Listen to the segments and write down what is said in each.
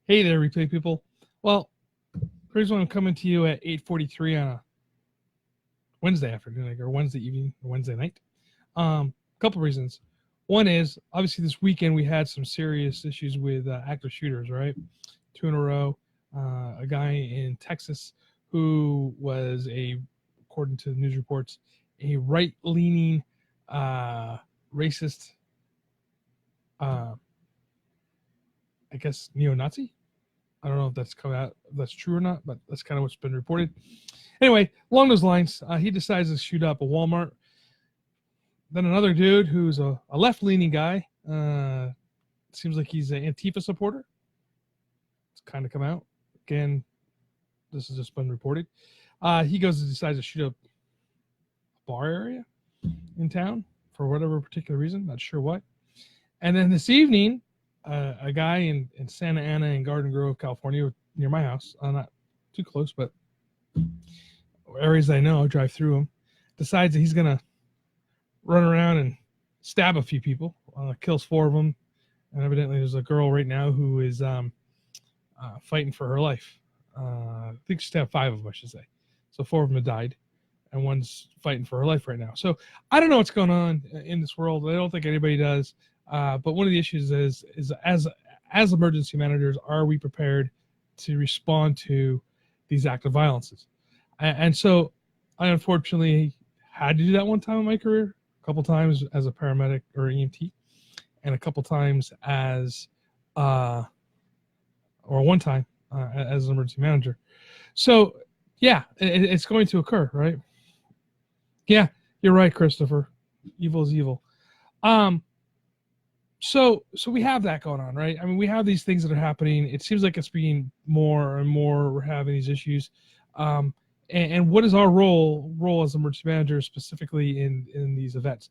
Hey there, replay people. Well, here's one I'm coming to you at 8:43 on a Wednesday afternoon, like, or Wednesday evening, or Wednesday night. A couple reasons. One is obviously this weekend we had some serious issues with active shooters, right? Two in a row. A guy in Texas who was according to the news reports, a right-leaning racist, uh, I guess neo-Nazi. I don't know if that's come out, if that's true or not, but that's kind of what's been reported. Anyway, along those lines, he decides to shoot up a Walmart. Then another dude who's a left-leaning guy, seems like he's an Antifa supporter. It's kind of come out. Again, this has just been reported. He goes and decides to shoot up a bar area in town for whatever particular reason, not sure what. And then this evening, a guy in Santa Ana and Garden Grove, California, near my house, not too close, but areas I know, I drive through them, decides that he's going to run around and stab a few people, kills 4 of them. And evidently there's a girl right now who is fighting for her life. I think she stabbed 5 of them, I should say. So 4 of them have died, and one's fighting for her life right now. So I don't know what's going on in this world. I don't think anybody does. But one of the issues is as emergency managers, are we prepared to respond to these active violences? And so I unfortunately had to do that one time in my career, a couple times as a paramedic or EMT, and a couple times as, or one time as an emergency manager. So yeah, it's going to occur, right? Yeah, you're right, Christopher. Evil is evil. So we have that going on, right? I mean, we have these things that are happening. It seems like it's being more and more. We're having these issues. And what is our role as emergency managers specifically in these events?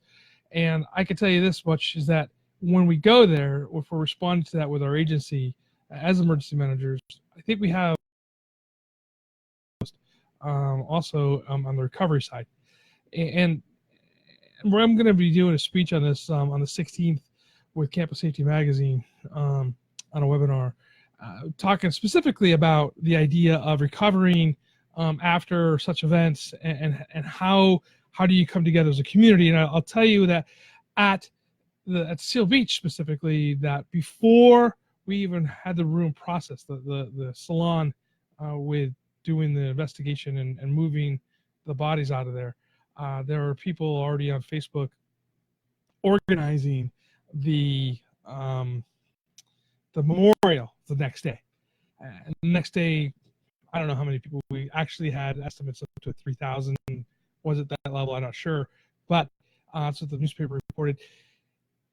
And I can tell you this much is that when we go there, if we're responding to that with our agency as emergency managers, I think we have also on the recovery side. And I'm going to be doing a speech on this on the 16th with Campus Safety Magazine on a webinar, talking specifically about the idea of recovering after such events and how do you come together as a community. And I'll tell you that at Seal Beach specifically, that before we even had the room process, the salon with doing the investigation and moving the bodies out of there, there are people already on Facebook organizing the memorial the next day. And the next day, I don't know how many people. We actually had estimates up to 3,000. Was it that level? I'm not sure, but that's what the newspaper reported.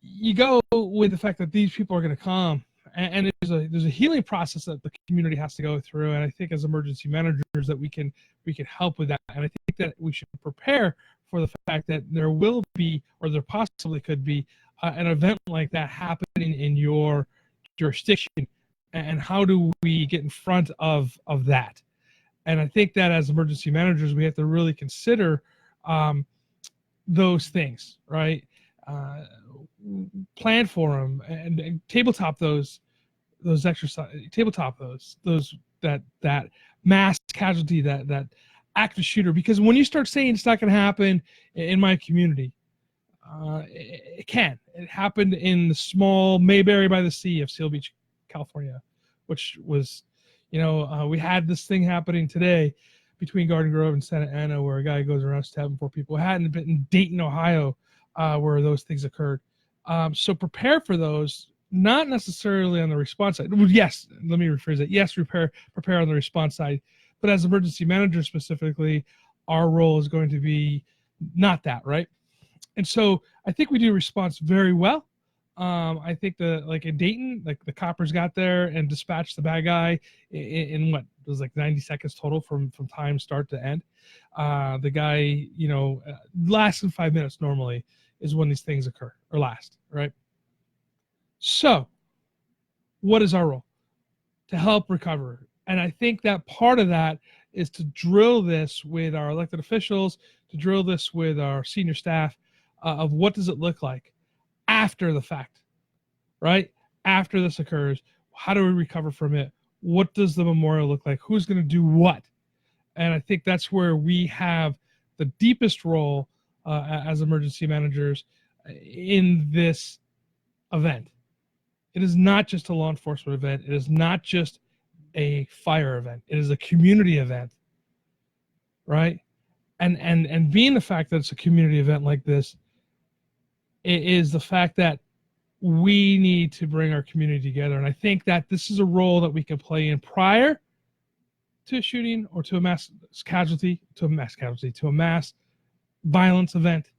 You go with the fact that these people are going to come, and there's a healing process that the community has to go through. And I think as emergency managers that we can help with that. And I think that we should prepare for the fact that there will be, or there possibly could be, an event like that happening in your jurisdiction. And how do we get in front of that? And I think that as emergency managers, we have to really consider those things, right? Plan for them and tabletop those exercise, tabletop those that mass casualty, that active shooter. Because when you start saying it's not going to happen in my community, it can. It happened in the small Mayberry by the Sea of Seal Beach, California, which was, we had this thing happening today between Garden Grove and Santa Ana where a guy goes around stabbing 4 people. It hadn't been in Dayton, Ohio, where those things occurred. So prepare for those, not necessarily on the response side. Well, yes, let me rephrase that. Yes, prepare on the response side. But as emergency manager specifically, our role is going to be not that, right? And so I think we do response very well. I think like in Dayton, like the coppers got there and dispatched the bad guy in what it was like 90 seconds total from time start to end. The guy, less than 5 minutes normally is when these things occur or last, right? So what is our role? To help recover. And I think that part of that is to drill this with our elected officials, to drill this with our senior staff of what does it look like after the fact, right? After this occurs, How do we recover from it? What does the memorial look like? Who's going to do what? And I think that's where we have the deepest role as emergency managers in this event. It is not just a law enforcement event. It is not just a fire event. It is a community event, right? And being the fact that it's a community event like this, it is the fact that we need to bring our community together. And I think that this is a role that we can play in prior to a shooting or to a mass violence event,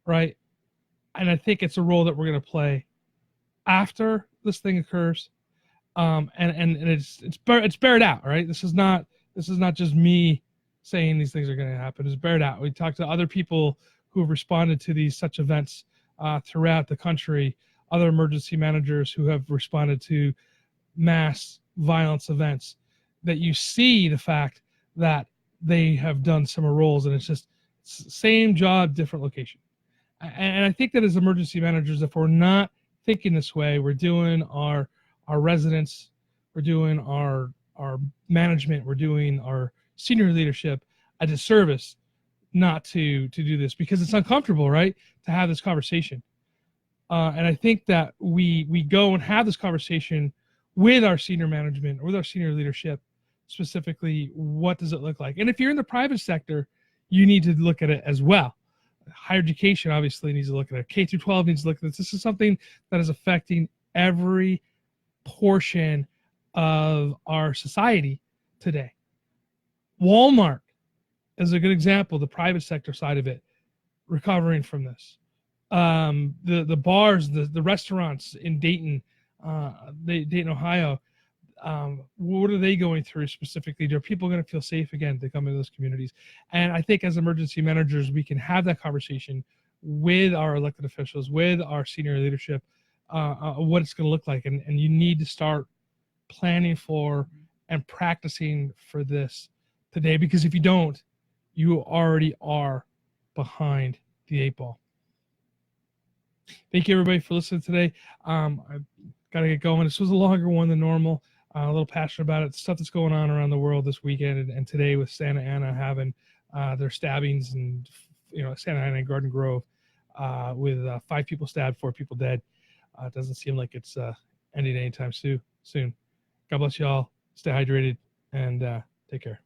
right? And I think it's a role that we're going to play after this thing occurs, and it's bared out, right? This is not just me saying these things are going to happen. It's bared out. We talked to other people who have responded to these such events throughout the country, other emergency managers who have responded to mass violence events, that you see the fact that they have done similar roles, and it's just same job, different location. And I think that as emergency managers, if we're not thinking this way, we're doing our residents, we're doing our management, we're doing our senior leadership a disservice not to do this, because it's uncomfortable, right, to have this conversation. And I think that we go and have this conversation with our senior management, with our senior leadership, specifically, what does it look like? And if you're in the private sector, you need to look at it as well. Higher education obviously needs to look at it. K through 12 needs to look at this. This is something that is affecting every portion of our society today. Walmart is a good example, the private sector side of it, recovering from this. The bars, the restaurants in Dayton, Ohio, what are they going through specifically? Are people going to feel safe again to come into those communities? And I think as emergency managers, we can have that conversation with our elected officials, with our senior leadership, what it's going to look like. And you need to start planning for and practicing for this today, because if you don't, you already are behind the 8 ball. Thank you, everybody, for listening today. I've got to get going. This was a longer one than normal. A little passionate about it. Stuff that's going on around the world this weekend and today with Santa Ana having their stabbings, and Santa Ana and Garden Grove with 5 people stabbed, 4 people dead. It doesn't seem like it's ending anytime soon. God bless you all. Stay hydrated and take care.